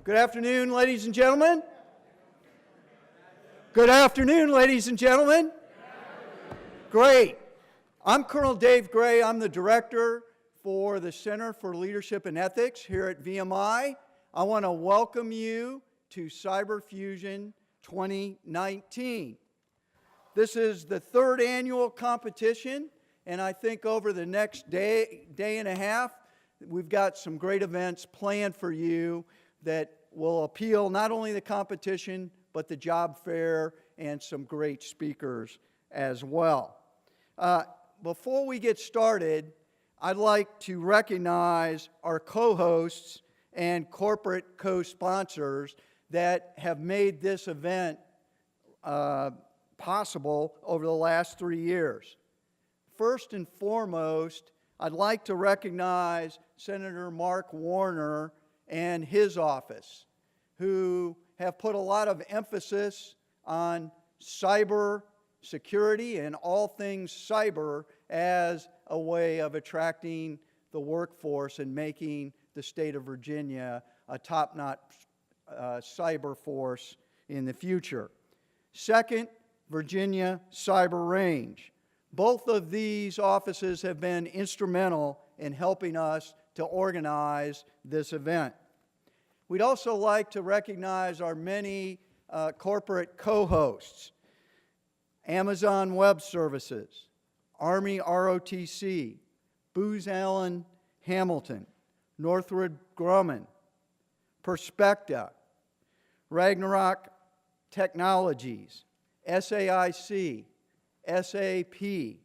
Good afternoon, ladies and gentlemen. Good afternoon, ladies and gentlemen. Great. I'm Colonel Dave Gray. I'm the director for the Center for Leadership and Ethics here at VMI. I want to welcome you to Cyber Fusion 2019. This is the third annual competition, and I think over the next day and a half, we've got some great events planned for you that will appeal not only the competition, but the job fair and some great speakers as well. Before we get started, I'd like to recognize our co-hosts and corporate co-sponsors that have made this event possible over the last 3 years. First and foremost, I'd like to recognize Senator Mark Warner and his office, who have put a lot of emphasis on cyber security and all things cyber as a way of attracting the workforce and making the state of Virginia a top-notch cyber force in the future. Second, Virginia Cyber Range. Both of these offices have been instrumental in helping us to organize this event. We'd also like to recognize our many corporate co-hosts: Amazon Web Services, Army ROTC, Booz Allen Hamilton, Northrop Grumman, Perspecta, Ragnarok Technologies, SAIC, SAP.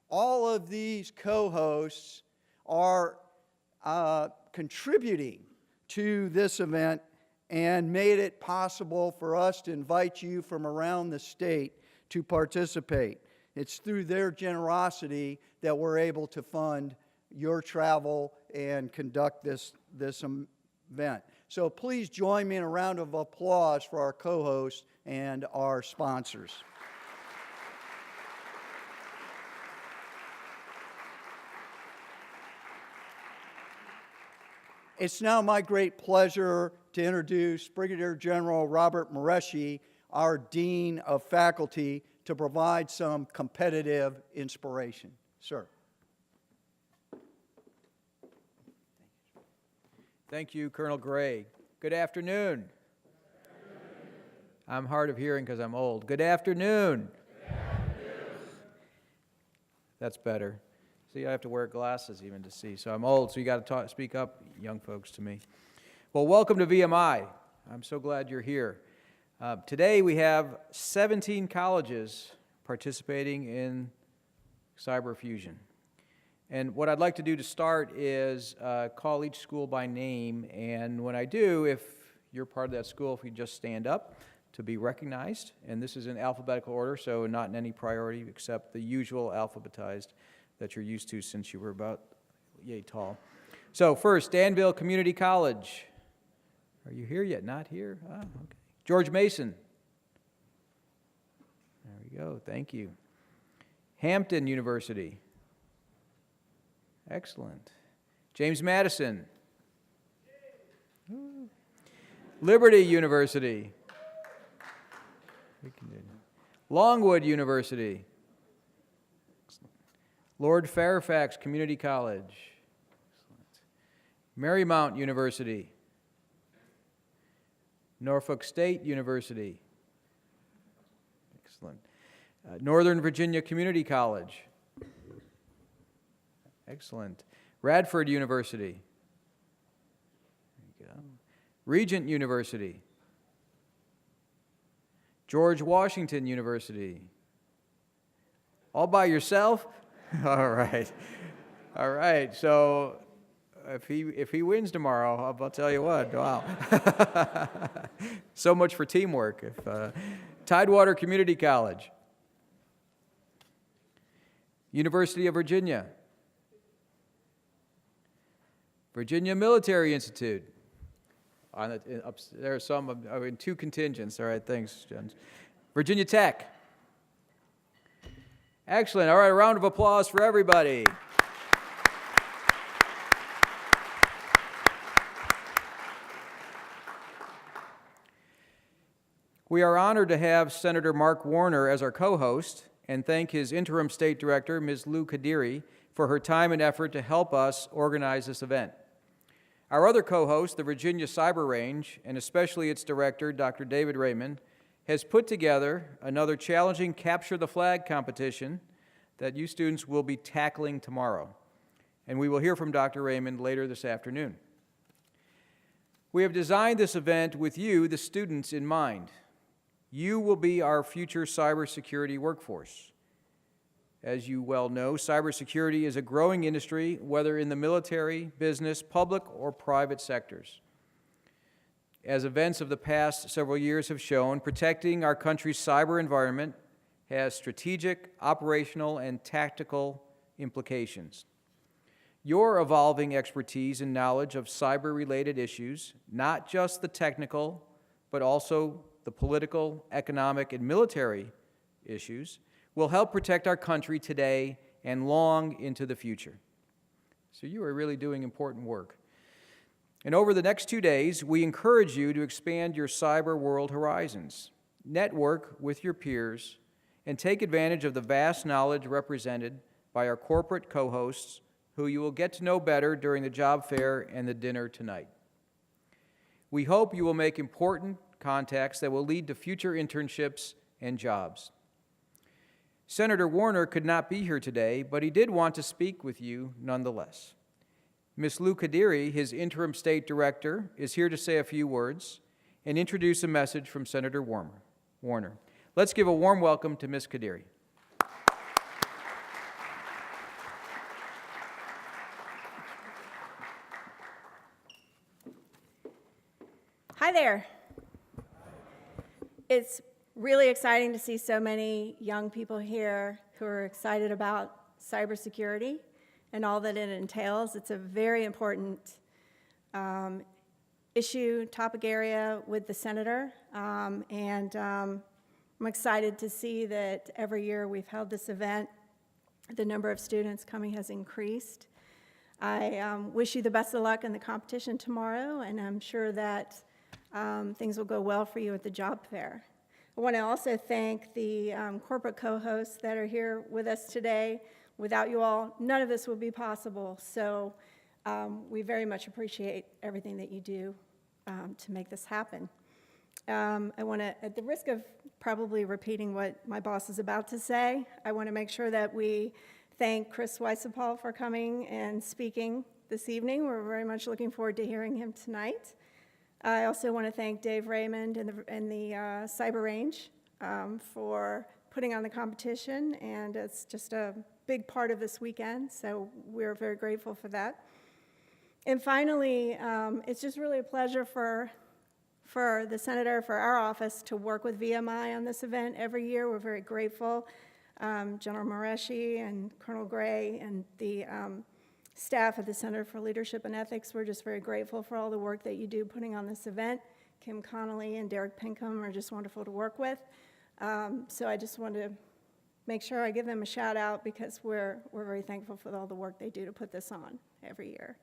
All of these co-hosts are contributing to this event and made it possible for us to invite you from around the state to participate. It's through their generosity that we're able to fund your travel and conduct this event. So please join me in a round of applause for our co-hosts and our sponsors. It's now my great pleasure to introduce Brigadier General Robert Moreschi, our Dean of Faculty, to provide some competitive inspiration. Sir. Thank you, Colonel Gray. Good afternoon. I'm hard of hearing because I'm old. Good afternoon. Good afternoon. That's better. See, I have to wear glasses even to see, so I'm old, so you got to speak up, young folks, to me. Well, welcome to VMI. I'm so glad you're here. Today we have 17 colleges participating in Cyber Fusion. And what I'd like to do to start is call each school by name, and when I do, if you're part of that school, if you just stand up to be recognized, and this is in alphabetical order, so not in any priority except the usual alphabetized that you're used to since you were about yay tall. So first, Danville Community College. Are you here yet? Not here? Oh, okay. George Mason. There we go. Thank you. Hampton University. Excellent. James Madison. Ooh. Liberty University. Longwood University. Lord Fairfax Community College. Excellent. Marymount University. Norfolk State University. Excellent. Northern Virginia Community College. Excellent. Radford University. There you go. Regent University. George Washington University. All by yourself? All right. All right. So if he wins tomorrow, I'll tell you what. Wow. So much for teamwork. Tidewater Community College. University of Virginia. Virginia Military Institute. There are some in two contingents. All right, thanks, Jens. Virginia Tech. Excellent. All right, a round of applause for everybody. We are honored to have Senator Mark Warner as our co-host and thank his interim state director, Ms. Lou Kadiri, for her time and effort to help us organize this event. Our other co-host, the Virginia Cyber Range, and especially its director, Dr. David Raymond, has put together another challenging Capture the Flag competition that you students will be tackling tomorrow. And we will hear from Dr. Raymond later this afternoon. We have designed this event with you, the students, in mind. You will be our future cybersecurity workforce. As you well know, cybersecurity is a growing industry, whether in the military, business, public, or private sectors. As events of the past several years have shown, protecting our country's cyber environment has strategic, operational, and tactical implications. Your evolving expertise and knowledge of cyber-related issues, not just the technical, but also the political, economic, and military issues, will help protect our country today and long into the future. So you are really doing important work. And over the next 2 days, we encourage you to expand your cyber world horizons, network with your peers, and take advantage of the vast knowledge represented by our corporate co-hosts, who you will get to know better during the job fair and the dinner tonight. We hope you will make important contacts that will lead to future internships and jobs. Senator Warner could not be here today, but he did want to speak with you nonetheless. Ms. Lou Kadiri, his interim state director, is here to say a few words and introduce a message from Senator Warner. Let's give a warm welcome to Ms. Kadiri. Hi there. It's really exciting to see so many young people here who are excited about cybersecurity and all that it entails. It's a very important issue, topic area with the senator, and I'm excited to see that every year we've held this event, the number of students coming has increased. I wish you the best of luck in the competition tomorrow, and I'm sure that things will go well for you at the job fair. I want to also thank the corporate co-hosts that are here with us today. Without you all, none of this would be possible. So we very much appreciate everything that you do to make this happen. I want to, at the risk of probably repeating what my boss is about to say, I want to make sure that we thank Chris Weissapal for coming and speaking this evening. We're very much looking forward to hearing him tonight. I also want to thank Dave Raymond and the Cyber Range for putting on the competition, and it's just a big part of this weekend, so we're very grateful for that. And finally, it's just really a pleasure for the senator, for our office, to work with VMI on this event every year. We're very grateful. General Mareschi and Colonel Gray and the staff at the Center for Leadership and Ethics, we're just very grateful for all the work that you do putting on this event. Kim Connolly and Derek Pinkham are just wonderful to work with. So I just want to make sure I give them a shout out because we're very thankful for all the work they do to put this on every year.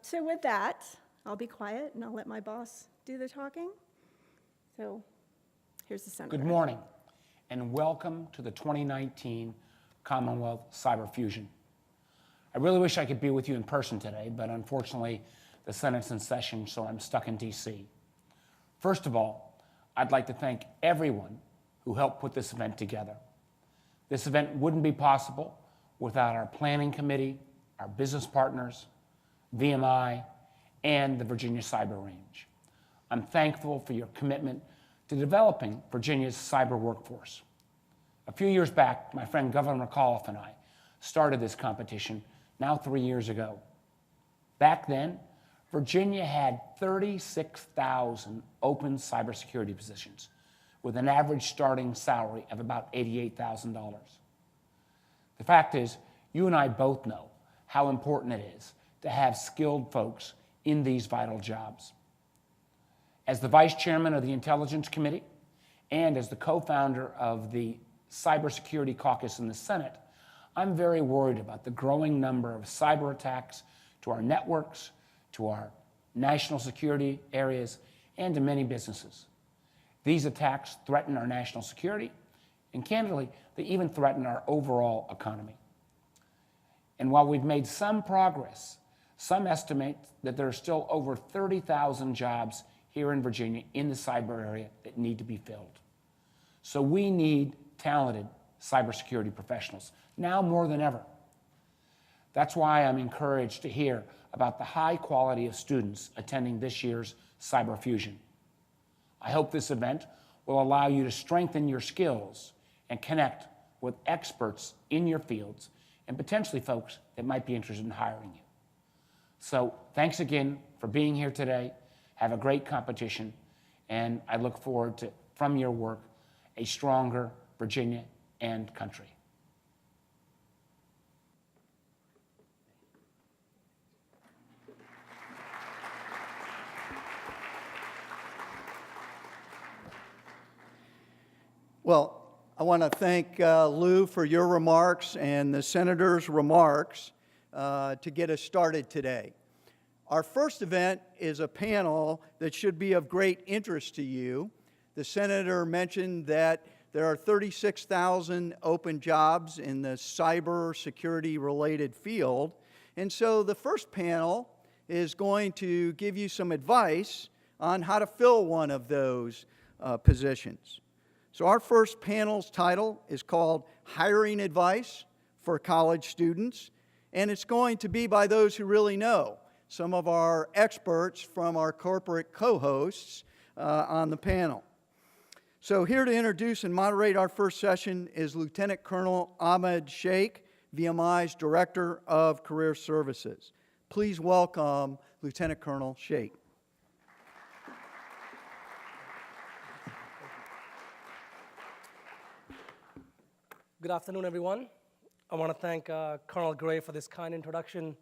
So with that, I'll be quiet and I'll let my boss do the talking. So here's the senator. Good morning and welcome to the 2019 Commonwealth Cyber Fusion. I really wish I could be with you in person today, but unfortunately, the Senate's in session, so I'm stuck in D.C. First of all, I'd like to thank everyone who helped put this event together. This event wouldn't be possible without our planning committee, our business partners, VMI, and the Virginia Cyber Range. I'm thankful for your commitment to developing Virginia's cyber workforce. A few years back, my friend Governor McAuliffe and I started this competition now 3 years ago. Back then, Virginia had 36,000 open cybersecurity positions with an average starting salary of about $88,000. The fact is, you and I both know how important it is to have skilled folks in these vital jobs. As the Vice Chairman of the Intelligence Committee and as the co-founder of the Cybersecurity Caucus in the Senate, I'm very worried about the growing number of cyber attacks to our networks, to our national security areas, and to many businesses. These attacks threaten our national security, and candidly, they even threaten our overall economy. And while we've made some progress, some estimate that there are still over 30,000 jobs here in Virginia in the cyber area that need to be filled. So we need talented cybersecurity professionals, now more than ever. That's why I'm encouraged to hear about the high quality of students attending this year's Cyber Fusion. I hope this event will allow you to strengthen your skills and connect with experts in your fields and potentially folks that might be interested in hiring you. So thanks again for being here today. Have a great competition, and I look forward to, from your work, a stronger Virginia and country. Well, I want to thank Lou for your remarks and the Senator's remarks to get us started today. Our first event is a panel that should be of great interest to you. The Senator mentioned that there are 36,000 open jobs in the cyber security related field. And so the first panel is going to give you some advice on how to fill one of those positions. So our first panel's title is called Hiring Advice for College Students, and it's going to be by those who really know, some of our experts from our corporate co-hosts on the panel. So here to introduce and moderate our first session is Lieutenant Colonel Ahmed Sheikh, VMI's Director of Career Services. Please welcome Lieutenant Colonel Sheikh. Good afternoon, everyone. I want to thank Colonel Gray for this kind introduction.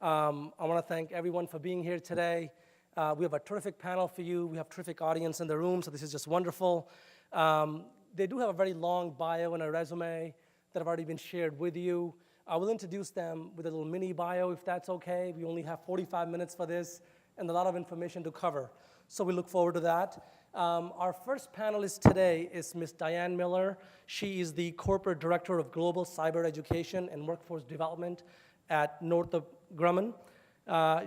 I want to thank everyone for being here today. We have a terrific panel for you. We have a terrific audience in the room, so this is just wonderful. They do have a very long bio and a resume that have already been shared with you. I will introduce them with a little mini bio, if that's okay. We only have 45 minutes for this and a lot of information to cover, so we look forward to that. Our first panelist today is Ms. Diane Miller. She is the Corporate Director of Global Cyber Education and Workforce Development at Northrop Grumman.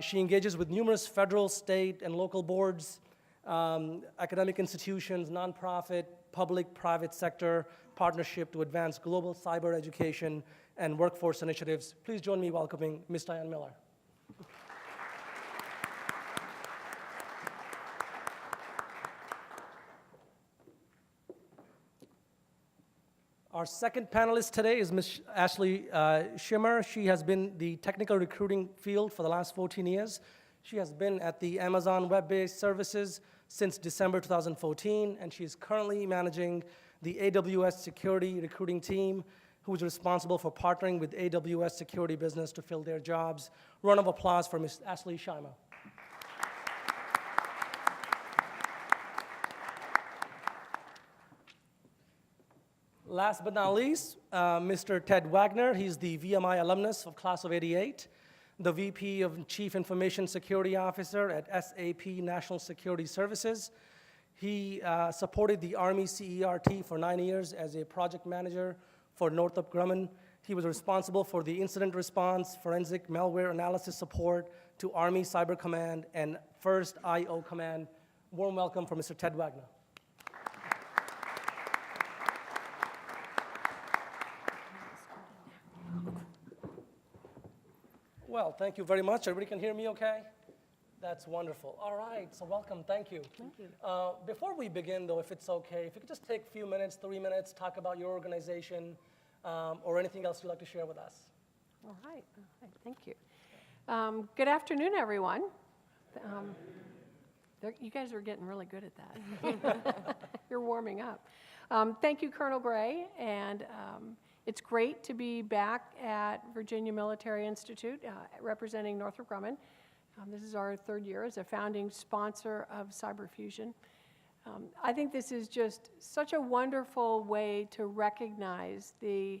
She engages with numerous federal, state, and local boards, academic institutions, nonprofit, public, private sector partnership to advance global cyber education and workforce initiatives. Please join me welcoming Ms. Diane Miller. Our second panelist today is Ms. Ashley Schimmer. She has been the technical recruiting field for the last 14 years. She has been at the Amazon Web-based services since December 2014, and she is currently managing the AWS security recruiting team, who is responsible for partnering with AWS security business to fill their jobs. Round of applause for Ms. Ashley Schimmer. Last but not least, Mr. Ted Wagner. He's the VMI alumnus of Class of '88, the VP of Chief Information Security Officer at SAP National Security Services. He supported the Army CERT for 9 years as a project manager for Northrop Grumman. He was responsible for the incident response, forensic malware analysis support to Army Cyber Command and First IO Command. Warm welcome for Mr. Ted Wagner. Well, thank you very much. Everybody can hear me okay? That's wonderful. All right, so welcome, thank you. Thank you. Before we begin, though, if it's okay, if you could just take a few minutes, 3 minutes, talk about your organization or anything else you'd like to share with us. All right, thank you. Good afternoon, everyone. You guys are getting really good at that. You're warming up. Thank you, Colonel Gray, and it's great to be back at Virginia Military Institute representing Northrop Grumman. This is our third year as a founding sponsor of Cyber Fusion. I think this is just such a wonderful way to recognize the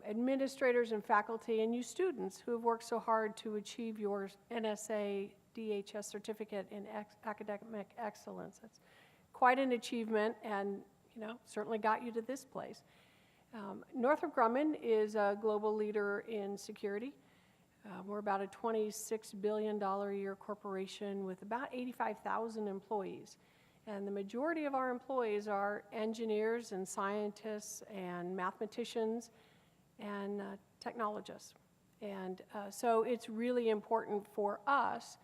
administrators and faculty and you students who have worked so hard to achieve your NSA DHS certificate in academic excellence. That's quite an achievement and, certainly got you to this place. Northrop Grumman is a global leader in security. We're about a $26 billion a year corporation with about 85,000 employees. And the majority of our employees are engineers and scientists and mathematicians and technologists. And so it's really important for us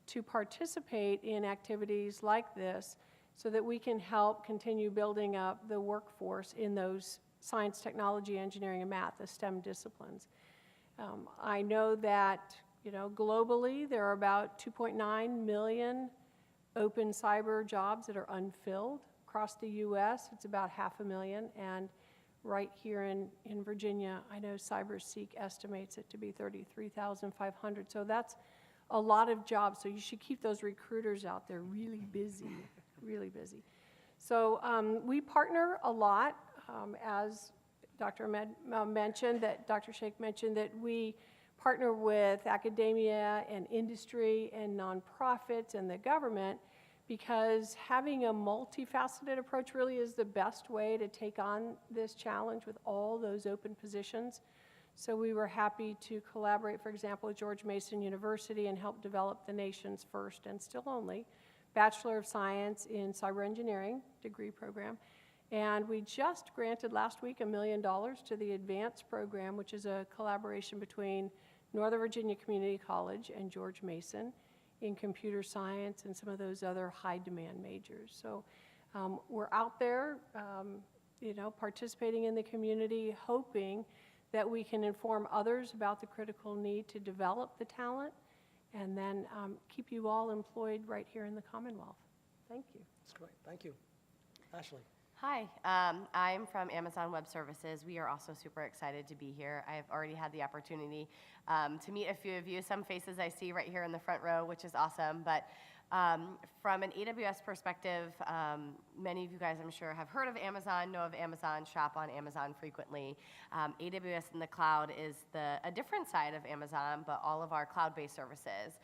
to participate in activities like this so that we can help continue building up the workforce in those science, technology, engineering, and math, the STEM disciplines. I know that, globally there are about 2.9 million open cyber jobs that are unfilled. Across the U.S., it's about 500,000, and right here in Virginia, I know CyberSeek estimates it to be 33,500. So that's a lot of jobs. So you should keep those recruiters out there really busy, really busy. So we partner a lot, as Dr. Sheikh mentioned, that we partner with academia and industry and nonprofits and the government, because having a multifaceted approach really is the best way to take on this challenge with all those open positions. So we were happy to collaborate, for example, with George Mason University and help develop the nation's first and still only Bachelor of Science in Cyber Engineering degree program. And we just granted last week $1 million to the advanced program, which is a collaboration between Northern Virginia Community College and George Mason in computer science and some of those other high demand majors. So we're out there, participating in the community, hoping that we can inform others about the critical need to develop the talent and then keep you all employed right here in the Commonwealth. Thank you. That's great. Thank you. Ashley. Hi, I'm from Amazon Web Services. We are also super excited to be here. I've already had the opportunity to meet a few of you, some faces I see right here in the front row, which is awesome. But from an AWS perspective, many of you guys, I'm sure, have heard of Amazon, know of Amazon, shop on Amazon frequently. AWS in the cloud is a different side of Amazon, but all of our cloud-based services,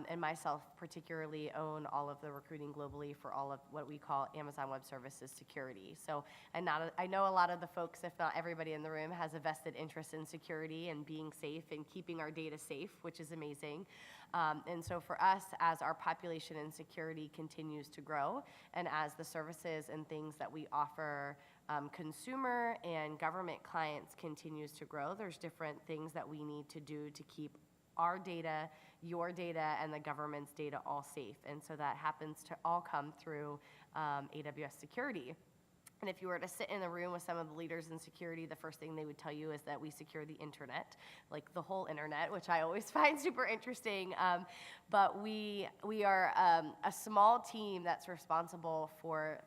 and myself particularly own all of the recruiting globally for all of what we call Amazon Web Services security. So I know a lot of the folks, if not everybody in the room, has a vested interest in security and being safe and keeping our data safe, which is amazing. And so for us, as our population and security continues to grow, and as the services and things that we offer consumer and government clients continues to grow, there's different things that we need to do to keep our data, your data, and the government's data all safe. And so that happens to all come through AWS security. And if you were to sit in the room with some of the leaders in security, the first thing they would tell you is that we secure the internet, like the whole internet, which I always find super interesting. But we are a small team that's responsible for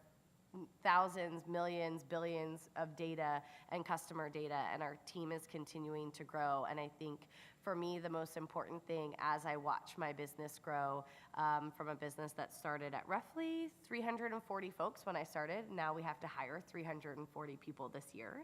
thousands, millions, billions of data and customer data, and our team is continuing to grow. And I think for me, the most important thing as I watch my business grow, from a business that started at roughly 340 folks when I started, now we have to hire 340 people this year,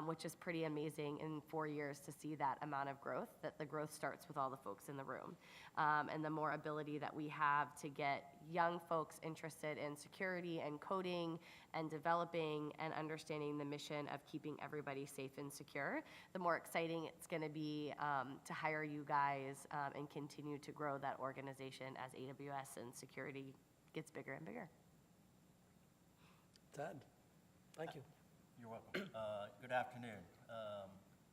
which is pretty amazing in 4 years to see that amount of growth, that the growth starts with all the folks in the room. And the more ability that we have to get young folks interested in security and coding and developing and understanding the mission of keeping everybody safe and secure, the more exciting it's going to be to hire you guys and continue to grow that organization as AWS and security gets bigger and bigger. Ted, thank you. You're welcome. Good afternoon.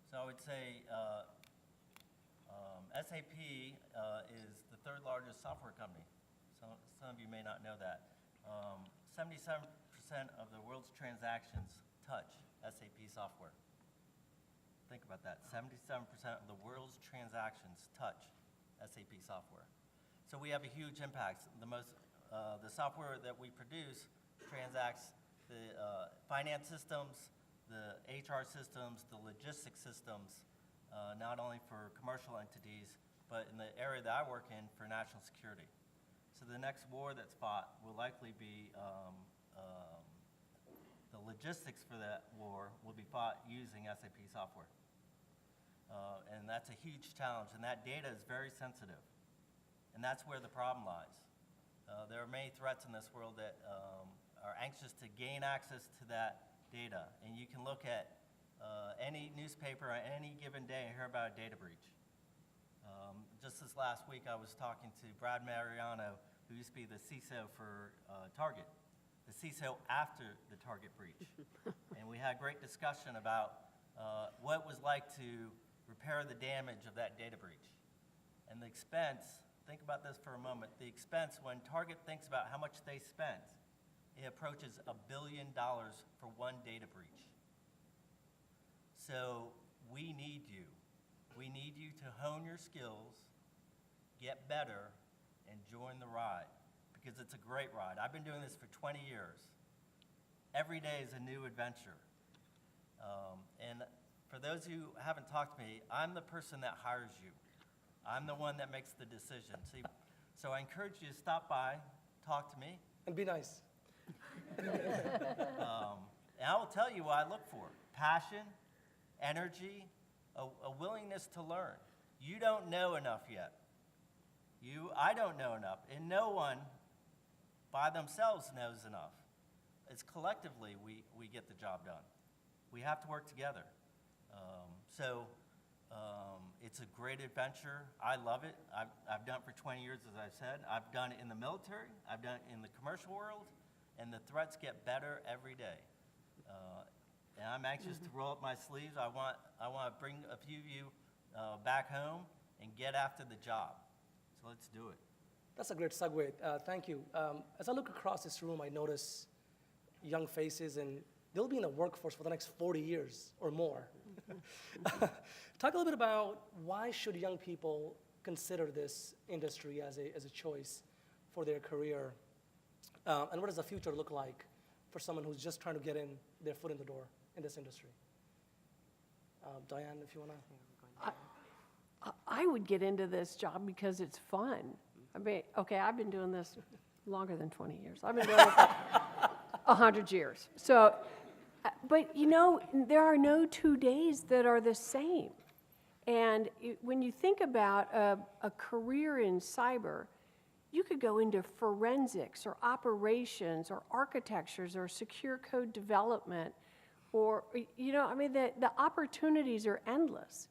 So I would say SAP is the third largest software company. Some of you may not know that. 77% of the world's transactions touch SAP software. Think about that. 77% of the world's transactions touch SAP software. So we have a huge impact. The software that we produce transacts the finance systems, the HR systems, the logistics systems, not only for commercial entities, but in the area that I work in for national security. So the next war that's fought will likely be the logistics for that war will be fought using SAP software. And that's a huge challenge, and that data is very sensitive. And that's where the problem lies. There are many threats in this world that are anxious to gain access to that data. And you can look at any newspaper on any given day and hear about a data breach. Just this last week, I was talking to Brad Mariano, who used to be the CISO for Target, the CISO after the Target breach. And we had a great discussion about what it was like to repair the damage of that data breach. And the expense, think about this for a moment, the expense, when Target thinks about how much they spent, it approaches $1 billion for one data breach. So we need you. We need you to hone your skills, get better, and join the ride, because it's a great ride. I've been doing this for 20 years. Every day is a new adventure. And for those who haven't talked to me, I'm the person that hires you. I'm the one that makes the decision. See, so I encourage you to stop by, talk to me, And be nice. and I will tell you what I look for: passion, energy, a willingness to learn. You don't know enough yet. I don't know enough, and no one by themselves knows enough. It's collectively we get the job done. We have to work together. It's a great adventure. I love it. I've done it for 20 years, as I've said. I've done it in the military. I've done it in the commercial world, and the threats get better every day. And I'm anxious to roll up my sleeves. I want to bring a few of you back home and get after the job. So let's do it. That's a great segue. Thank you. As I look across this room, I notice young faces, and they'll be in the workforce for the next 40 years or more. Talk a little bit about why should young people consider this industry as a choice for their career, and what does the future look like for someone who's just trying to get their foot in the door in this industry? Diane, if you want to. I would get into this job because it's fun. I mean, okay, I've been doing this longer than 20 years. I've been doing it for 100 years. So, but you know, there are no 2 days that are the same. And when you think about a career in cyber, you could go into forensics or operations or architectures or secure code development, or, you know, I mean, the opportunities are endless.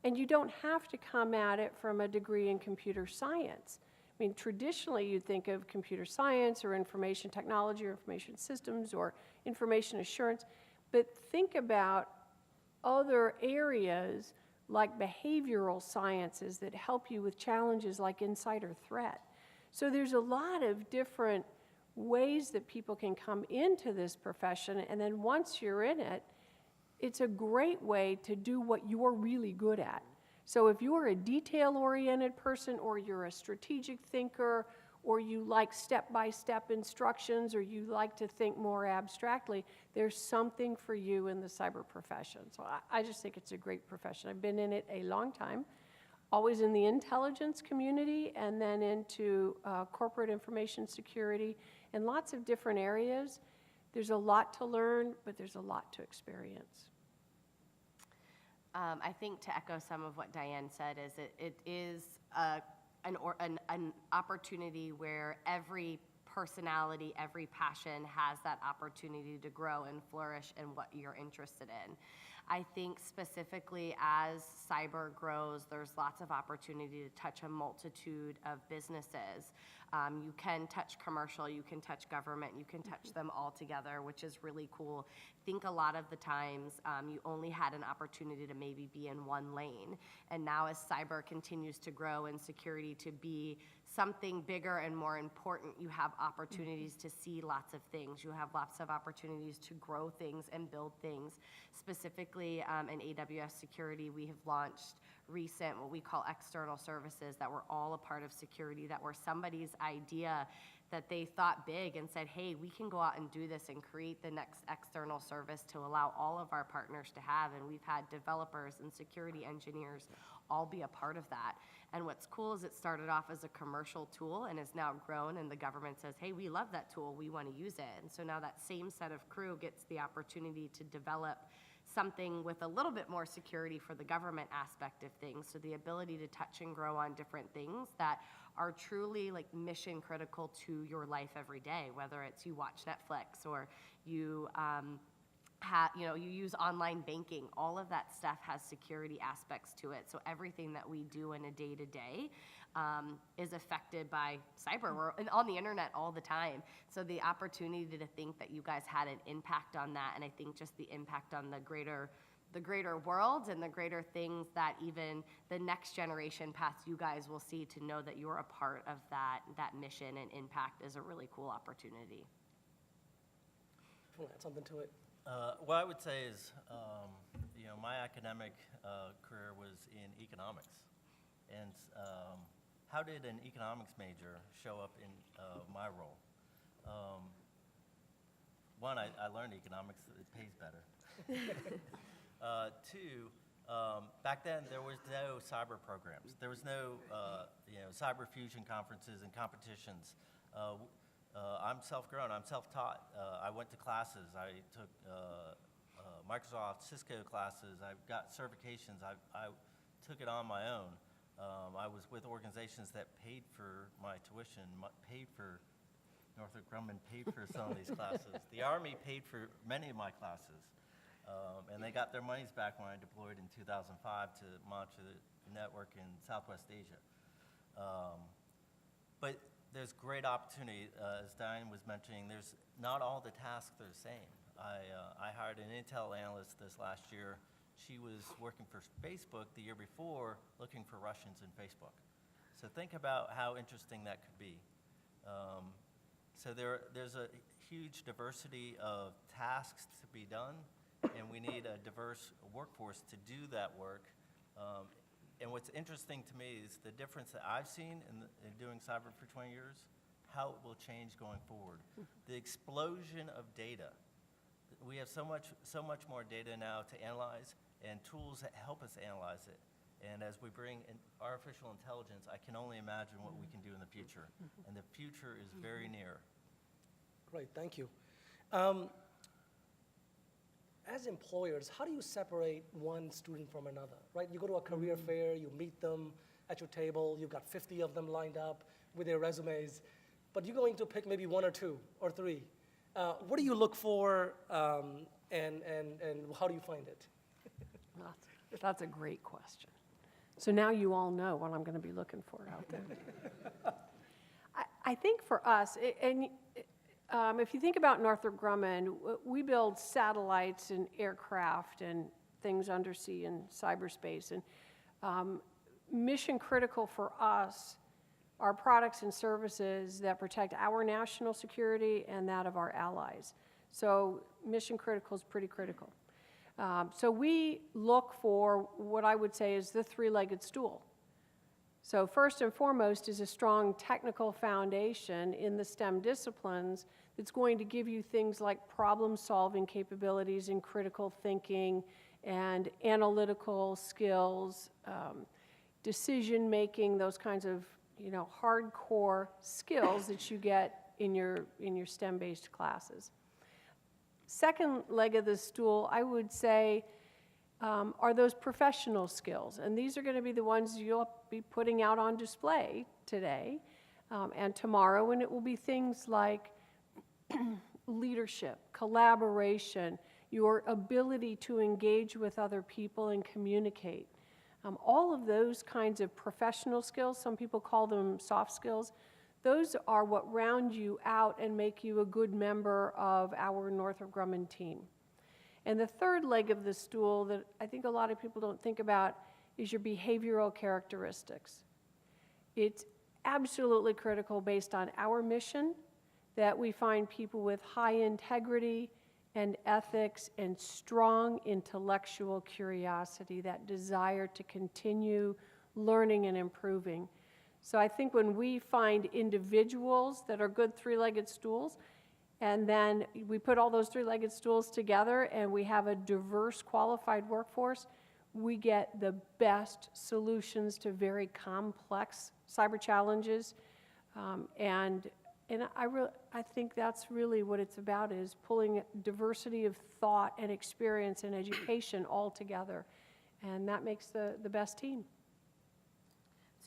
And you don't have to come at it from a degree in computer science. I mean, traditionally, you'd think of computer science or information technology or information systems or information assurance, but think about other areas like behavioral sciences that help you with challenges like insider threat. So there's a lot of different ways that people can come into this profession, and then once you're in it, it's a great way to do what you're really good at. So if you're a detail-oriented person, or you're a strategic thinker, or you like step-by-step instructions, or you like to think more abstractly, there's something for you in the cyber profession. So I just think it's a great profession. I've been in it a long time, always in the intelligence community, and then into corporate information security, in lots of different areas. There's a lot to learn, but there's a lot to experience. I think to echo some of what Diane said is it is an opportunity where every personality, every passion has that opportunity to grow and flourish in what you're interested in. I think specifically as cyber grows, there's lots of opportunity to touch a multitude of businesses. You can touch commercial, you can touch government, you can touch them all together, which is really cool. I think a lot of the times you only had an opportunity to maybe be in one lane. And now as cyber continues to grow and security to be something bigger and more important, you have opportunities to see lots of things. You have lots of opportunities to grow things and build things. Specifically in AWS security, we have launched recent, what we call external services, that were all a part of security, that were somebody's idea that they thought big and said, hey, we can go out and do this and create the next external service to allow all of our partners to have. And we've had developers and security engineers all be a part of that. And what's cool is it started off as a commercial tool and has now grown, and the government says, hey, we love that tool, we want to use it. And so now that same set of crew gets the opportunity to develop something with a little bit more security for the government aspect of things. So the ability to touch and grow on different things that are truly like mission critical to your life every day, whether it's you watch Netflix or you you use online banking. All of that stuff has security aspects to it. So everything that we do in a day-to-day is affected by cyber. We're on the internet all the time. So the opportunity to think that you guys had an impact on that, and I think just the impact on the greater world and the greater things that even the next generation past you guys will see, to know that you're a part of that mission and impact is a really cool opportunity. Want to add something to it? What I would say is, my academic career was in economics. And how did an economics major show up in my role? One, I learned economics, it pays better. Two, back then there was no cyber programs. There was no cyber fusion conferences and competitions. I'm self-grown, I'm self-taught. I went to classes, I took Microsoft, Cisco classes, I've got certifications, I took it on my own. I was with organizations that paid for my tuition, paid for Northrop Grumman, paid for some of these classes. The Army paid for many of my classes, and they got their monies back when I deployed in 2005 to monitor the network in Southwest Asia. But there's great opportunity, as Diane was mentioning. There's not all the tasks are the same. I hired an Intel analyst this last year. She was working for Facebook the year before, looking for Russians in Facebook. So think about how interesting that could be. So there's a huge diversity of tasks to be done, and we need a diverse workforce to do that work. And what's interesting to me is the difference that I've seen in doing cyber for 20 years, how it will change going forward. The explosion of data. We have so much more data now to analyze, and tools that help us analyze it. And as we bring in artificial intelligence, I can only imagine what we can do in the future. And the future is very near. Great, thank you. As employers, how do you separate one student from another, right? You go to a career fair, you meet them at your table, you've got 50 of them lined up with their resumes, but you're going to pick maybe one or two or three. What do you look for, and how do you find it? That's a great question. So now you all know what I'm going to be looking for out there. I think for us, if you think about Northrop Grumman, we build satellites and aircraft and things undersea and cyberspace. And mission critical for us are products and services that protect our national security and that of our allies. So mission critical is pretty critical. So we look for what I would say is the three-legged stool. So first and foremost is a strong technical foundation in the STEM disciplines that's going to give you things like problem-solving capabilities and critical thinking and analytical skills, decision-making, those kinds of hardcore skills that you get in your STEM-based classes. Second leg of the stool, I would say, are those professional skills. And these are going to be the ones you'll be putting out on display today and tomorrow. And it will be things like leadership, collaboration, your ability to engage with other people and communicate. All of those kinds of professional skills, some people call them soft skills, those are what round you out and make you a good member of our Northrop Grumman team. And the third leg of the stool that I think a lot of people don't think about is your behavioral characteristics. It's absolutely critical based on our mission that we find people with high integrity and ethics and strong intellectual curiosity, that desire to continue learning and improving. So I think when we find individuals that are good three-legged stools, and then we put all those three-legged stools together and we have a diverse, qualified workforce, we get the best solutions to very complex cyber challenges. And And I think that's really what it's about, is pulling diversity of thought and experience and education all together. And that makes the best team.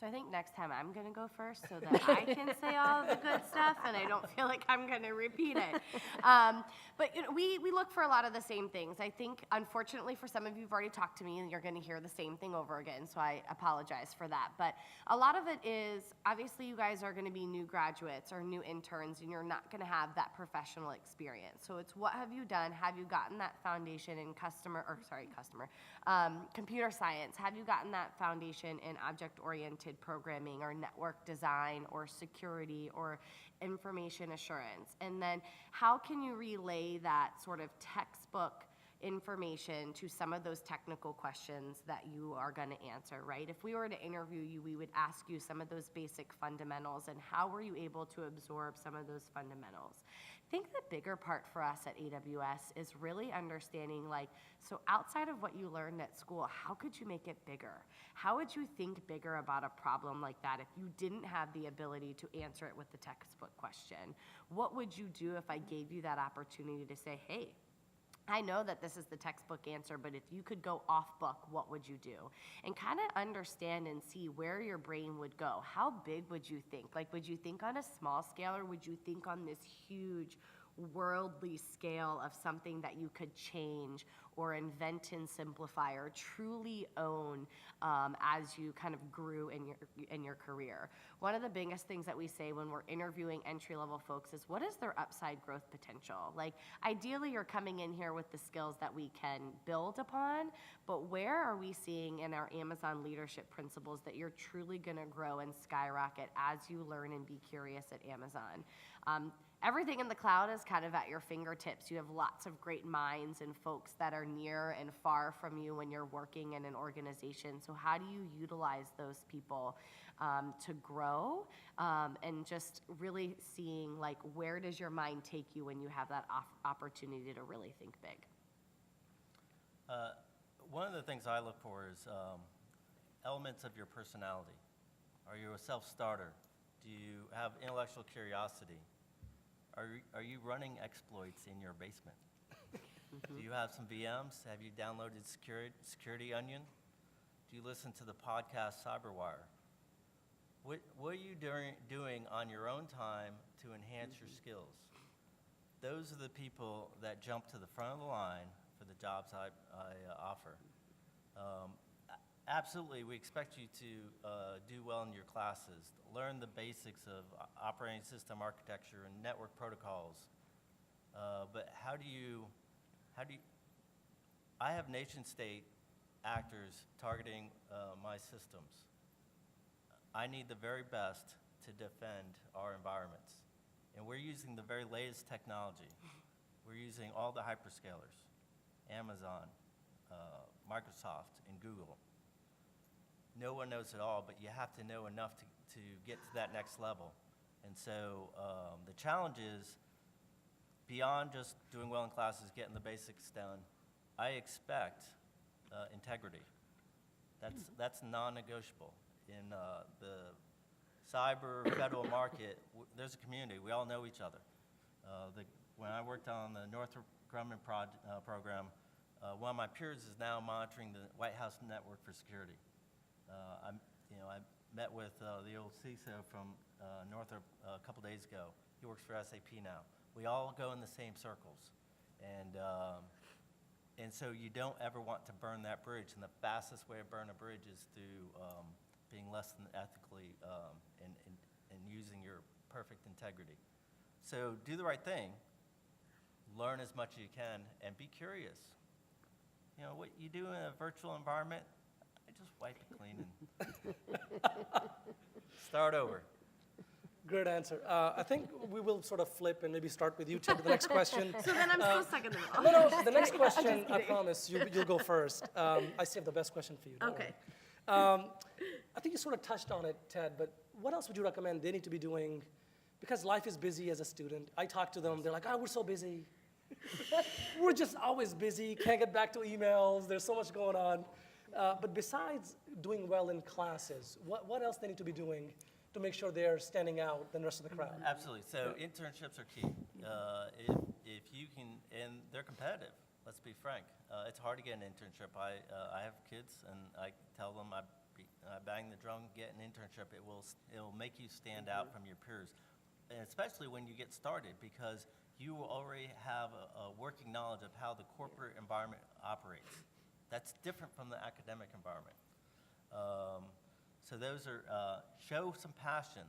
So I think next time I'm going to go first so that I can say all the good stuff and I don't feel like I'm going to repeat it. But you know, we look for a lot of the same things. I think, unfortunately, for some of you who've already talked to me and you're going to hear the same thing over again, so I apologize for that. But a lot of it is, obviously, you guys are going to be new graduates or new interns and you're not going to have that professional experience. So it's what have you done? Have you gotten that foundation in computer science? Have you gotten that foundation in object-oriented programming or network design or security or information assurance? And then how can you relay that sort of textbook information to some of those technical questions that you are going to answer, right? If we were to interview you, we would ask you some of those basic fundamentals and how were you able to absorb some of those fundamentals. I think the bigger part for us at AWS is really understanding, like, so outside of what you learned at school, how could you make it bigger? How would you think bigger about a problem like that if you didn't have the ability to answer it with the textbook question? What would you do if I gave you that opportunity to say, hey, I know that this is the textbook answer, but if you could go off book, what would you do? And kind of understand and see where your brain would go. How big would you think? Like, would you think on a small scale, or would you think on this huge worldly scale of something that you could change or invent and simplify or truly own as you kind of grew in your career? One of the biggest things that we say when we're interviewing entry-level folks is, what is their upside growth potential? Like, ideally, you're coming in here with the skills that we can build upon, but where are we seeing in our Amazon leadership principles that you're truly going to grow and skyrocket as you learn and be curious at Amazon? Everything in the cloud is kind of at your fingertips. You have lots of great minds and folks that are near and far from you when you're working in an organization. So how do you utilize those people to grow and just really seeing, like, where does your mind take you when you have that opportunity to really think big? One of the things I look for is elements of your personality. Are you a self-starter? Do you have intellectual curiosity? Are you running exploits in your basement? Do you have some VMs? Have you downloaded Security Onion? Do you listen to the podcast Cyberwire? What are you doing on your own time to enhance your skills? Those are the people that jump to the front of the line for the jobs I offer. Absolutely, we expect you to do well in your classes, learn the basics of operating system architecture and network protocols. But how do you, I have nation-state actors targeting my systems. I need the very best to defend our environments. And we're using the very latest technology. We're using all the hyperscalers, Amazon, Microsoft, and Google. No one knows it all, but you have to know enough to get to that next level. And so the challenge is, beyond just doing well in classes, getting the basics done, I expect integrity. That's non-negotiable. In the cyber federal market, there's a community. We all know each other. When I worked on the Northrop Grumman program, one of my peers is now monitoring the White House network for security. I met with the old CISO from Northrop a couple days ago. He works for SAP now. We all go in the same circles, and so you don't ever want to burn that bridge. And the fastest way to burn a bridge is through being less than ethically and using your perfect integrity. So do the right thing, learn as much as you can, and be curious. You know, what you do in a virtual environment, I just wipe it clean and start over. Great answer. I think we will sort of flip and maybe start with you, Ted, with the next question. So then I'm still stuck in the middle. No, the next question, I promise, you'll go first. I saved the best question for you. Don't Okay. worry. I think you sort of touched on it, Ted, but what else would you recommend they need to be doing? Because life is busy as a student. I talk to them, they're like, oh, we're so busy. We're just always busy, can't get back to emails, there's so much going on. But besides doing well in classes, what else they need to be doing to make sure they're standing out than the rest of the crowd? Absolutely. So internships are key. If you can, and they're competitive. Let's be frank. It's hard to get an internship. I have kids, and I tell them I bang the drum, get an internship. It'll make you stand out from your peers, and especially when you get started, because you already have a working knowledge of how the corporate environment operates. That's different from the academic environment. So those are, show some passion.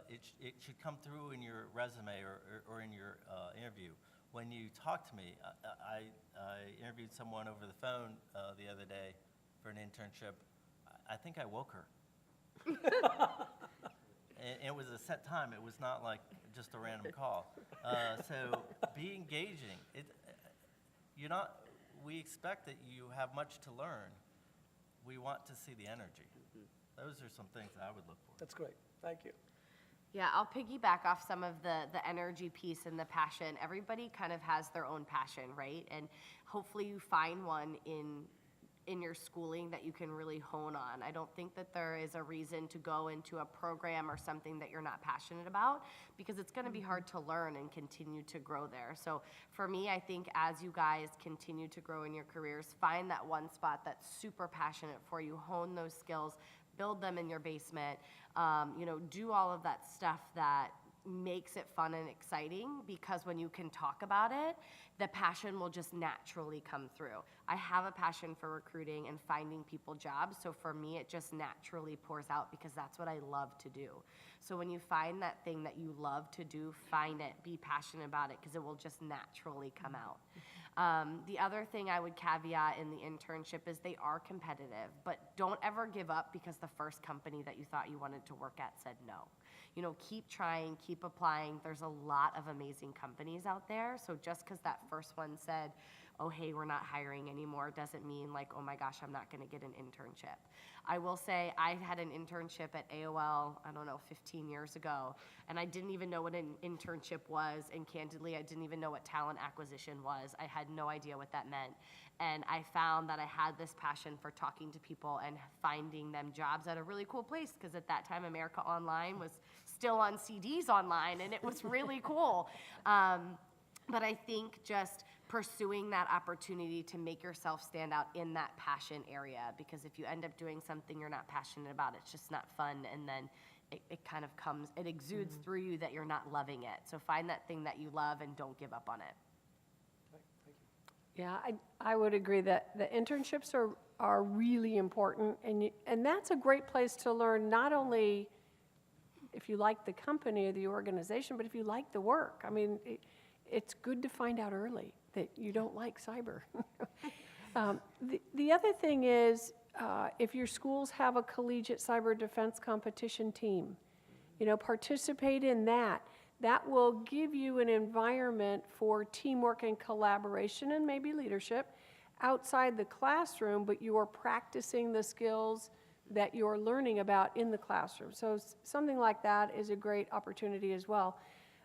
It should come through in your resume or in your interview. When you talk to me, I interviewed someone over the phone the other day for an internship. I think I woke her. And it was a set time. It was not like just a random call. So be engaging. We expect that you have much to learn. We want to see the energy. Those are some things that I would look for. That's great. Thank you. Yeah, I'll piggyback off some of the energy piece and the passion. Everybody kind of has their own passion, right? And hopefully you find one in your schooling that you can really hone on. I don't think that there is a reason to go into a program or something that you're not passionate about, because it's going to be hard to learn and continue to grow there. So for me, I think as you guys continue to grow in your careers, find that one spot that's super passionate for you, hone those skills, build them in your basement, do all of that stuff that makes it fun and exciting, because when you can talk about it, the passion will just naturally come through. I have a passion for recruiting and finding people jobs, so for me it just naturally pours out because that's what I love to do. So when you find that thing that you love to do, find it, be passionate about it, because it will just naturally come out. The other thing I would caveat in the internship is they are competitive, but don't ever give up because the first company that you thought you wanted to work at said no. Keep trying, keep applying. There's a lot of amazing companies out there. So just because that first one said, oh, hey, we're not hiring anymore, doesn't mean like, oh my gosh, I'm not going to get an internship. I will say I had an internship at AOL, 15 years ago, and I didn't even know what an internship was, and candidly, I didn't even know what talent acquisition was. I had no idea what that meant. And I found that I had this passion for talking to people and finding them jobs at a really cool place, because at that time, America Online was still on CDs online, and it was really cool. But I think just pursuing that opportunity to make yourself stand out in that passion area, because if you end up doing something you're not passionate about, it's just not fun, and then it kind of it exudes through you that you're not loving it. So find that thing that you love and don't give up on it. Yeah, I would agree that the internships are really important, and that's a great place to learn not only if you like the company or the organization, but if you like the work. I mean, it's good to find out early that you don't like cyber. The other thing is, if your schools have a collegiate cyber defense competition team, participate in that. That will give you an environment for teamwork and collaboration and maybe leadership outside the classroom, but you are practicing the skills that you're learning about in the classroom. So something like that is a great opportunity as well.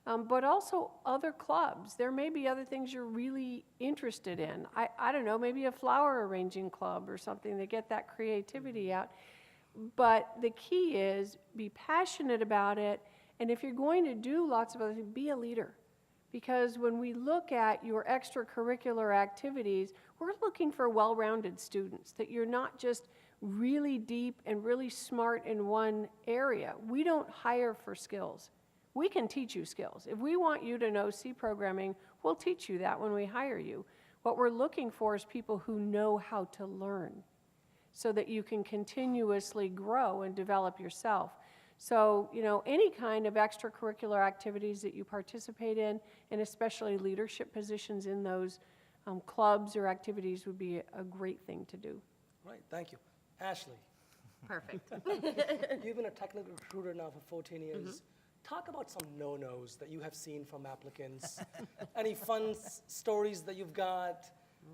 But also other clubs. There may be other things you're really interested in. I don't know, maybe a flower arranging club or something to get that creativity out. But the key is be passionate about it. And if you're going to do lots of other things, be a leader. Because when we look at your extracurricular activities, we're looking for well-rounded students, that you're not just really deep and really smart in one area. We don't hire for skills. We can teach you skills. If we want you to know C programming, we'll teach you that when we hire you. What we're looking for is people who know how to learn so that you can continuously grow and develop yourself. So, any kind of extracurricular activities that you participate in, and especially leadership positions in those clubs or activities, would be a great thing to do. Right, thank you. Ashley, Perfect. you've been a technical recruiter now for 14 years. Talk about some no-nos that you have seen from applicants. Any fun stories that you've got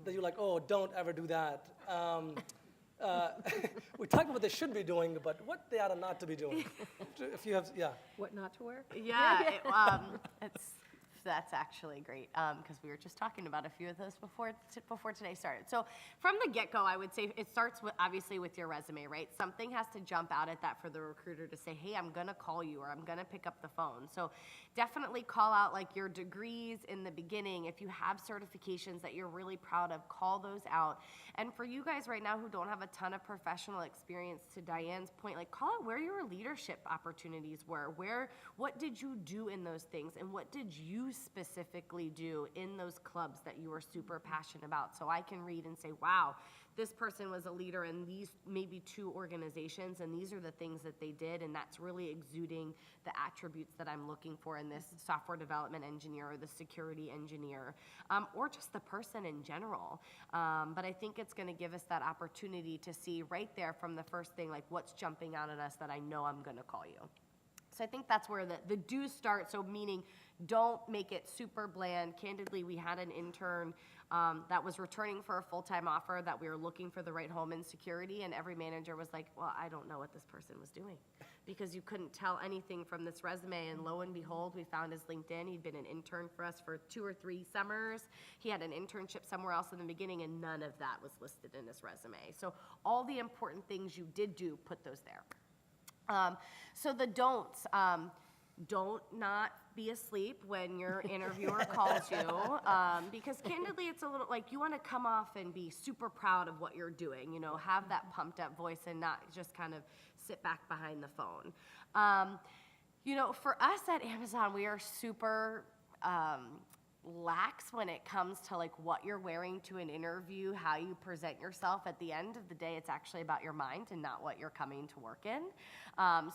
that you're like, oh, don't ever do that. We talked about what they should be doing, but what they ought not to be doing. If you have, yeah. What not to wear? Yeah, it's That's actually great, because we were just talking about a few of those before today started. So from the get-go, I would say it starts with, obviously, with your resume, right? Something has to jump out at that for the recruiter to say, hey, I'm gonna call you, or I'm gonna pick up the phone. So definitely call out like your degrees in the beginning. If you have certifications that you're really proud of, call those out. And for you guys right now who don't have a ton of professional experience, to Diane's point, like call out where your leadership opportunities were. What did you do in those things, and what did you specifically do in those clubs that you were super passionate about? So I can read and say, wow, this person was a leader in these maybe 2 organizations, and these are the things that they did, and that's really exuding the attributes that I'm looking for in this software development engineer or the security engineer, or just the person in general. But I think it's gonna give us that opportunity to see right there from the first thing, like what's jumping out at us that I know I'm gonna call you. So I think that's where the do start, so meaning don't make it super bland. Candidly, we had an intern that was returning for a full-time offer that we were looking for the right home in security, and every manager was like, well, I don't know what this person was doing, because you couldn't tell anything from this resume, and lo and behold, we found his LinkedIn. He'd been an intern for us for 2 or 3 summers. He had an internship somewhere else in the beginning, and none of that was listed in his resume. So all the important things you did do, put those there. So the don'ts, don't not be asleep when your interviewer calls you, because candidly, it's a little like you want to come off and be super proud of what you're doing, you know, have that pumped up voice and not just kind of sit back behind the phone. You know, for us at Amazon, we are super lax when it comes to like what you're wearing to an interview, how you present yourself. At the end of the day, it's actually about your mind and not what you're coming to work in.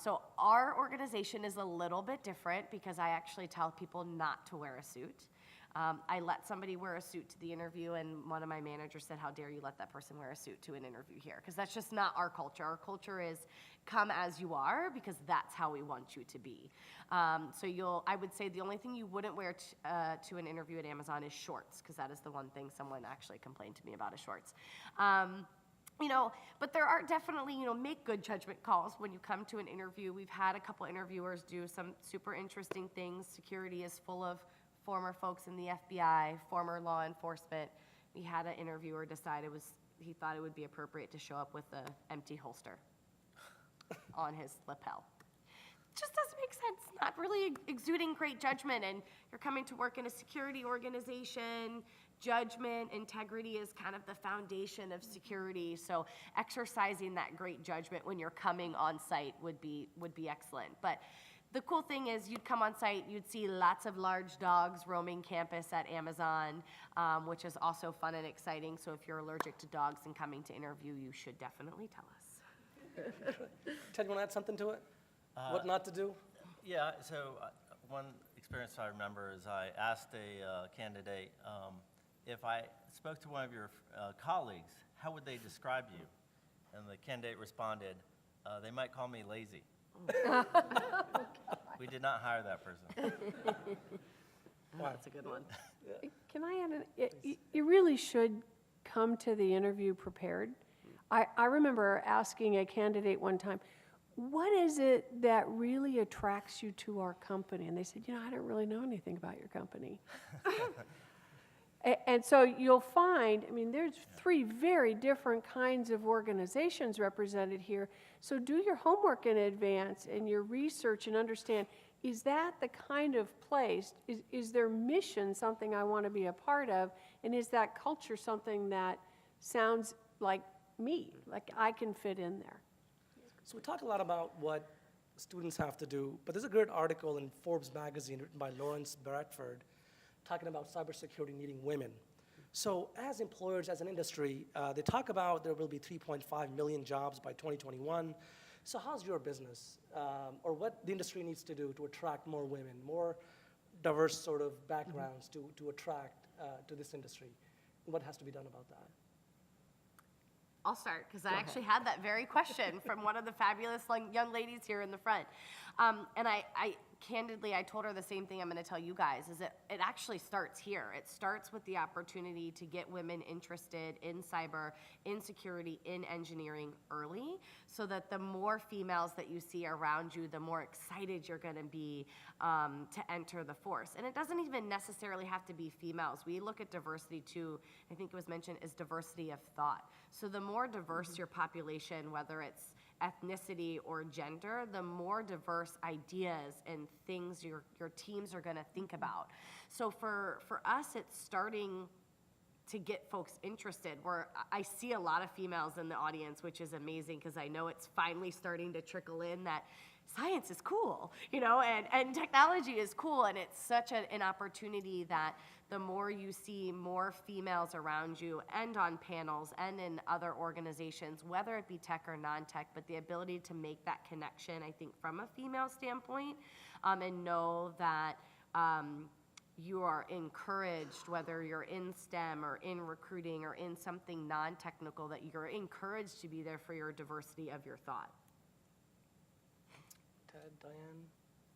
So our organization is a little bit different because I actually tell people not to wear a suit. I let somebody wear a suit to the interview, and one of my managers said, how dare you let that person wear a suit to an interview here? Because that's just not our culture. Our culture is come as you are, because that's how we want you to be. So I would say the only thing you wouldn't wear to an interview at Amazon is shorts, because that is the one thing someone actually complained to me about is shorts. You know, but there are definitely, you know, make good judgment calls when you come to an interview. We've had a couple interviewers do some super interesting things. Security is full of former folks in the FBI, former law enforcement. We had an interviewer decide he thought it would be appropriate to show up with an empty holster on his lapel. Just doesn't make sense. Not really exuding great judgment, and you're coming to work in a security organization. Judgment, integrity is kind of the foundation of security. So exercising that great judgment when you're coming on site would be excellent. But the cool thing is you'd come on site, you'd see lots of large dogs roaming campus at Amazon, which is also fun and exciting. So if you're allergic to dogs and coming to interview, you should definitely tell us. Ted, you want to add something to it? What not to do? Yeah, so one experience I remember is I asked a candidate, if I spoke to one of your colleagues, how would they describe you? And the candidate responded, they might call me lazy. We did not hire that person. That's a good one. Can I add, you really should come to the interview prepared. I remember asking a candidate one time, what is it that really attracts you to our company? And they said, you know, I don't really know anything about your company. And so you'll find, I mean, there's 3 very different kinds of organizations represented here. So do your homework in advance and your research and understand, is that the kind of place, is their mission something I want to be a part of? And is that culture something that sounds like me, like I can fit in there? So we talk a lot about what students have to do, but there's a great article in Forbes magazine written by Lawrence Bradford talking about cybersecurity needing women. So as employers, as an industry, they talk about there will be 3.5 million jobs by 2021. So how's your business, or what the industry needs to do to attract more women, more diverse sort of backgrounds to attract to this industry? What has to be done about that? I'll start, because I actually had that very question from one of the fabulous young ladies here in the front. And I candidly, I told her the same thing I'm going to tell you guys, is it actually starts here. It starts with the opportunity to get women interested in cyber, in security, in engineering early, so that the more females that you see around you, the more excited you're going to be to enter the force. And it doesn't even necessarily have to be females. We look at diversity too, I think it was mentioned, as diversity of thought. So the more diverse your population, whether it's ethnicity or gender, the more diverse ideas and things your teams are going to think about. So for us, it's starting to get folks interested. I see a lot of females in the audience, which is amazing, because I know it's finally starting to trickle in that science is cool, and technology is cool, and it's such an opportunity that the more you see more females around you and on panels and in other organizations, whether it be tech or non-tech, but the ability to make that connection, I think, from a female standpoint, and know that you are encouraged, whether you're in STEM or in recruiting or in something non-technical, that you're encouraged to be there for your diversity of your thought. Ted, Diane?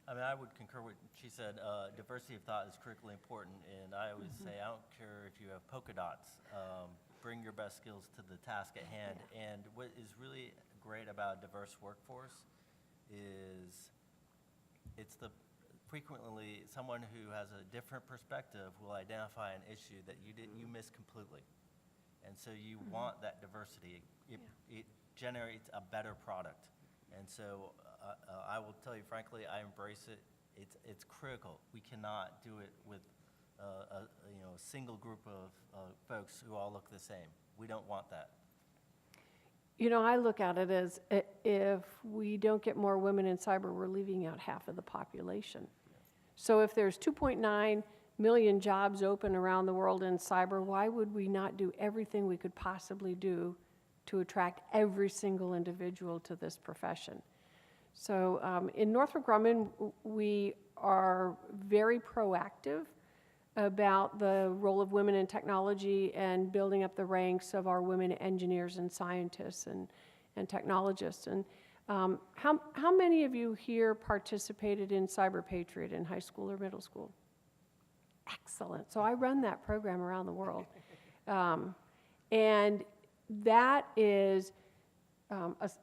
I mean, I would concur with what she said. Diversity of thought is critically important, and I always say, I don't care if you have polka dots. Bring your best skills to the task at hand. And what is really great about a diverse workforce is it's frequently someone who has a different perspective will identify an issue that you miss completely. And so you want that diversity. It generates a better product. And so I will tell you frankly, I embrace it. It's critical. We cannot do it with a single group of folks who all look the same. We don't want that. I look at it as if we don't get more women in cyber, we're leaving out half of the population. So if there's 2.9 million jobs open around the world in cyber, why would we not do everything we could possibly do to attract every single individual to this profession? So in Northrop Grumman, we are very proactive about the role of women in technology and building up the ranks of our women engineers and scientists and technologists. And how many of you here participated in Cyber Patriot in high school or middle school? Excellent. So I run that program around the world. And that is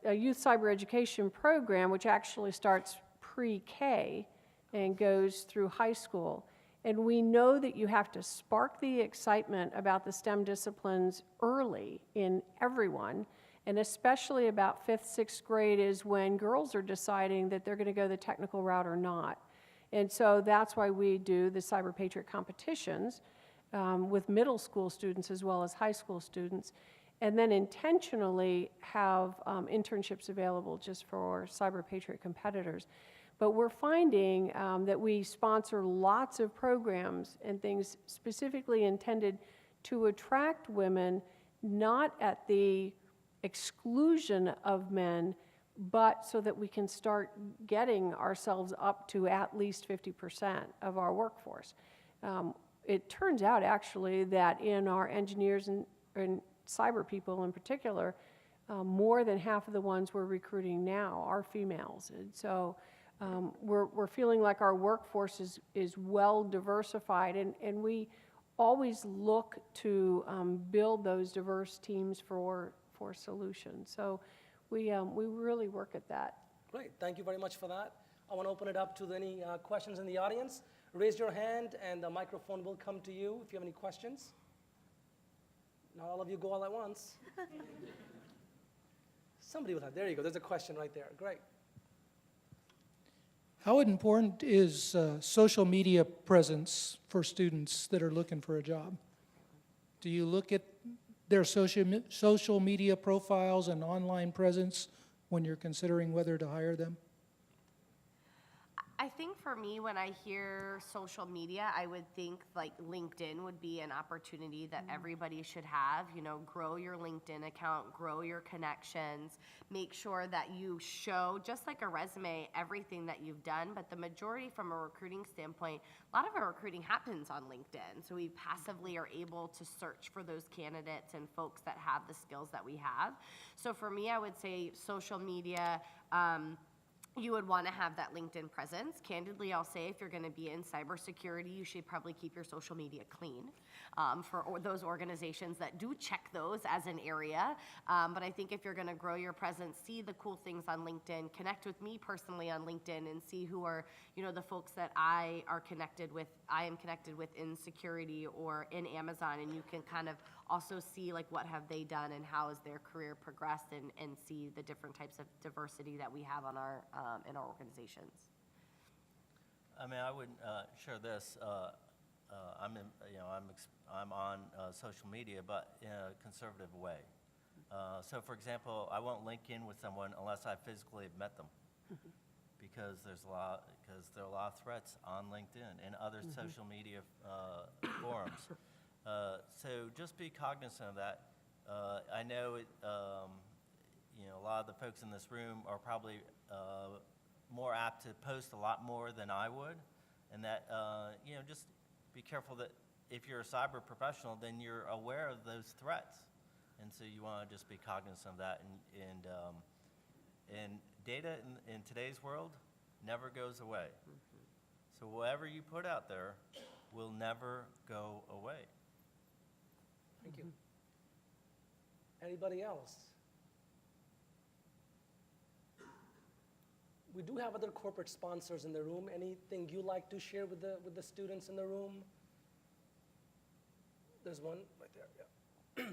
a youth cyber education program which actually starts pre-K and goes through high school. And we know that you have to spark the excitement about the STEM disciplines early in everyone, and especially about 5th, 6th grade is when girls are deciding that they're going to go the technical route or not. And so that's why we do the Cyber Patriot competitions with middle school students as well as high school students, and then intentionally have internships available just for Cyber Patriot competitors. But we're finding that we sponsor lots of programs and things specifically intended to attract women, not at the exclusion of men, but so that we can start getting ourselves up to at least 50% of our workforce. It turns out actually that in our engineers and cyber people in particular, more than half of the ones we're recruiting now are females. And so we're feeling like our workforce is well diversified, and we always look to build those diverse teams for solutions. So we really work at that. Great, thank you very much for that. I want to open it up to any questions in the audience. Raise your hand and the microphone will come to you if you have any questions. Not all of you go all at once. Somebody will have, there you go, there's a question right there, great. How important is social media presence for students that are looking for a job? Do you look at their social media profiles and online presence when you're considering whether to hire them? I think for me, when I hear social media, I would think like LinkedIn would be an opportunity that everybody should have. Grow your LinkedIn account, grow your connections, make sure that you show, just like a resume, everything that you've done. But the majority from a recruiting standpoint, a lot of our recruiting happens on LinkedIn. So we passively are able to search for those candidates and folks that have the skills that we have. So for me, I would say social media, you would want to have that LinkedIn presence. Candidly, I'll say if you're going to be in cybersecurity, you should probably keep your social media clean those organizations that do check those as an area. But I think if you're going to grow your presence, see the cool things on LinkedIn, connect with me personally on LinkedIn, and see who are the folks that I am connected with in security or in Amazon, and you can kind of also see like what have they done and how has their career progressed, and see the different types of diversity that we have on our in our organizations. I mean, I would share this. I'm on social media, but in a conservative way. So, for example, I won't link in with someone unless I physically have met them, because there are a lot of threats on LinkedIn and other social media forums. So just be cognizant of that. I know a lot of the folks in this room are probably more apt to post a lot more than I would, and that just be careful that if you're a cyber professional, then you're aware of those threats, and so you want to just be cognizant of that. And data in today's world never goes away. So whatever you put out there will never go away. Thank you. Anybody else? We do have other corporate sponsors in the room. Anything you like to share with the students in the room? There's one right there, yeah.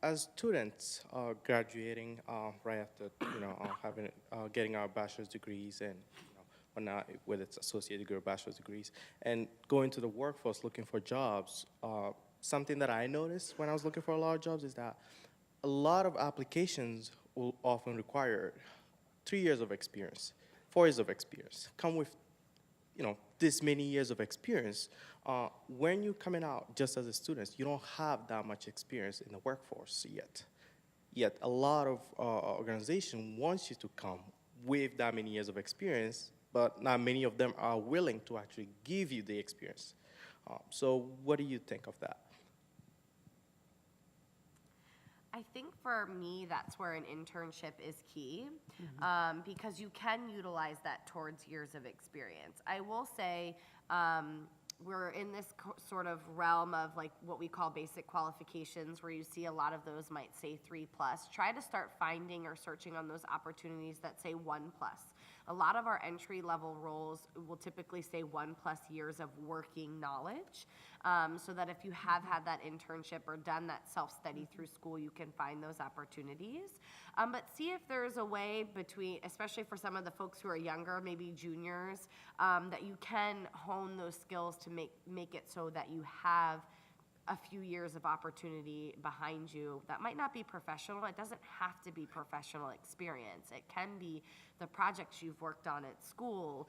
As students graduating right after getting our bachelor's degrees and whatnot, whether it's associate degree or bachelor's degrees, and going to the workforce looking for jobs, something that I noticed when I was looking for a lot of jobs is that a lot of applications will often require 3 years of experience, 4 years of experience, come with this many years of experience. When you're coming out just as a student, you don't have that much experience in the workforce yet. Yet a lot of organizations want you to come with that many years of experience, but not many of them are willing to actually give you the experience. So what do you think of that? I think for me, that's where an internship is key, because you can utilize that towards years of experience. I will say we're in this sort of realm of like what we call basic qualifications, where you see a lot of those might say 3+. Try to start finding or searching on those opportunities that say 1+. A lot of our entry-level roles will typically say 1+ years of working knowledge, so that if you have had that internship or done that self-study through school, you can find those opportunities. But see if there's a way between, especially for some of the folks who are younger, maybe juniors, that you can hone those skills to make it so that you have a few years of opportunity behind you. That might not be professional. It doesn't have to be professional experience. It can be the projects you've worked on at school,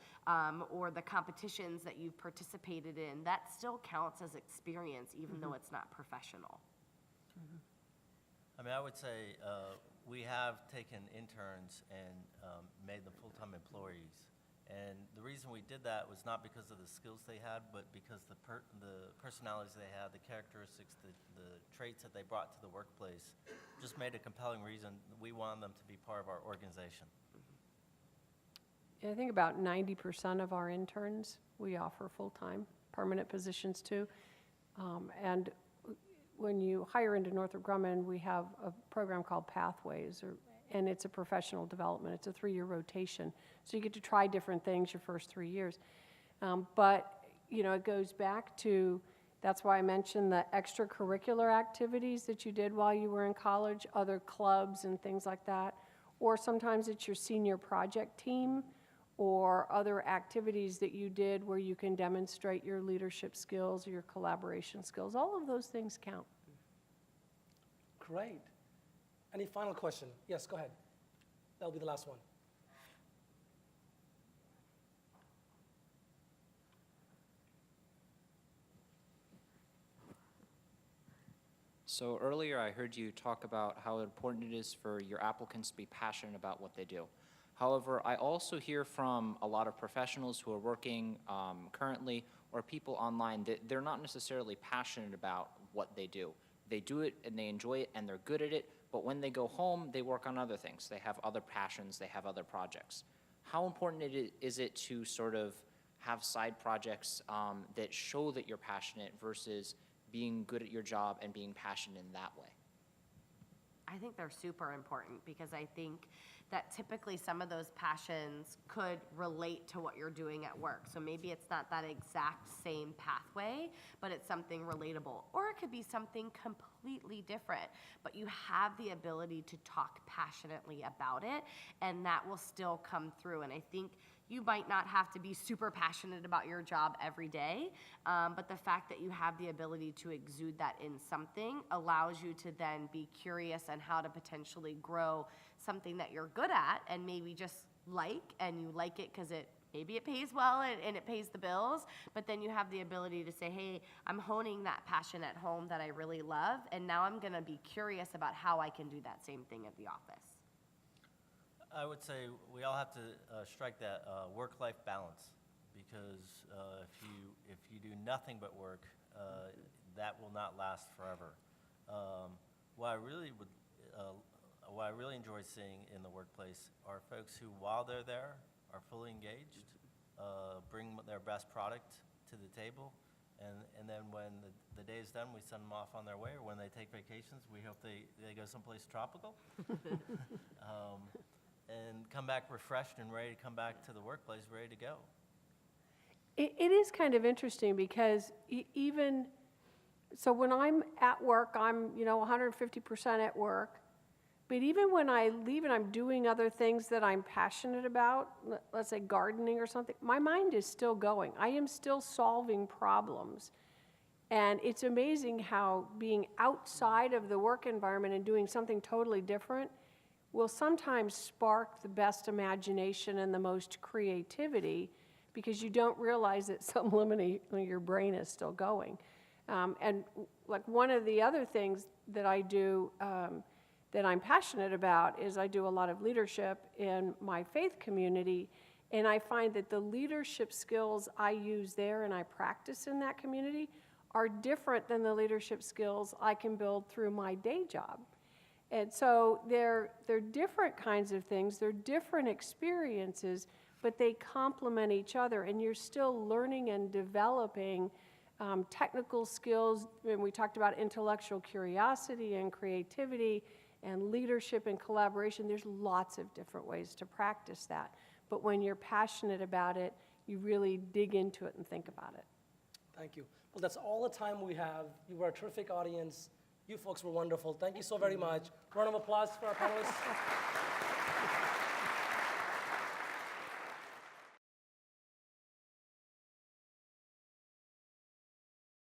or the competitions that you've participated in. That still counts as experience, even though it's not professional. I mean, I would say we have taken interns and made them full-time employees. And the reason we did that was not because of the skills they had, but because the personalities they had, the characteristics, the traits that they brought to the workplace just made a compelling reason we wanted them to be part of our organization. I think about 90% of our interns, we offer full-time, permanent positions too. And when you hire into Northrop Grumman, we have a program called Pathways, and it's a professional development. It's a 3-year rotation. So you get to try different things your first 3 years. But, it goes back to, that's why I mentioned the extracurricular activities that you did while you were in college, other clubs and things like that. Or sometimes it's your senior project team or other activities that you did where you can demonstrate your leadership skills or your collaboration skills. All of those things count. Great. Any final question? Yes, go ahead. That'll be the last one. So earlier I heard you talk about how important it is for your applicants to be passionate about what they do. However, I also hear from a lot of professionals who are working currently or people online that they're not necessarily passionate about what they do. they do it and they enjoy it and they're good at it, but when they go home, they work on other things. They have other passions, they have other projects. How important is it to sort of have side projects that show that you're passionate versus being good at your job and being passionate in that way? I think they're super important because I think that typically some of those passions could relate to what you're doing at work. So maybe it's not that exact same pathway, but it's something relatable. Or it could be something completely different, but you have the ability to talk passionately about it, and that will still come through. And I think you might not have to be super passionate about your job every day, but the fact that you have the ability to exude that in something allows you to then be curious on how to potentially grow something that you're good at and maybe just and you like it because maybe it pays well and it pays the bills, but then you have the ability to say, hey, I'm honing that passion at home that I really love, and now I'm gonna be curious about how I can do that same thing at the office. I would say we all have to strike that work-life balance, because if you do nothing but work, that will not last forever. What I really enjoy seeing in the workplace are folks who, while they're there, are fully engaged, bring their best product to the table, and then when the day is done, we send them off on their way, or when they take vacations, we hope they go someplace tropical. And come back refreshed and ready to come back to the workplace, ready to go. It is kind of interesting because so when I'm at work, I'm 150% at work. But even when I leave and I'm doing other things that I'm passionate about, let's say gardening or something, my mind is still going. I am still solving problems. And it's amazing how being outside of the work environment and doing something totally different will sometimes spark the best imagination and the most creativity, because you don't realize that subliminally your brain is still going. And like one of the other things that I do that I'm passionate about is I do a lot of leadership in my faith community, and I find that the leadership skills I use there and I practice in that community are different than the leadership skills I can build through my day job. And so they're different kinds of things, they're different experiences, but they complement each other, and you're still learning and developing technical skills. And we talked about intellectual curiosity and creativity and leadership and collaboration. There's lots of different ways to practice that. But when you're passionate about it, you really dig into it and think about it. Thank you. Well, that's all the time we have. You were a terrific audience. You folks were wonderful. Thank you so very much. Round of applause for our panelists.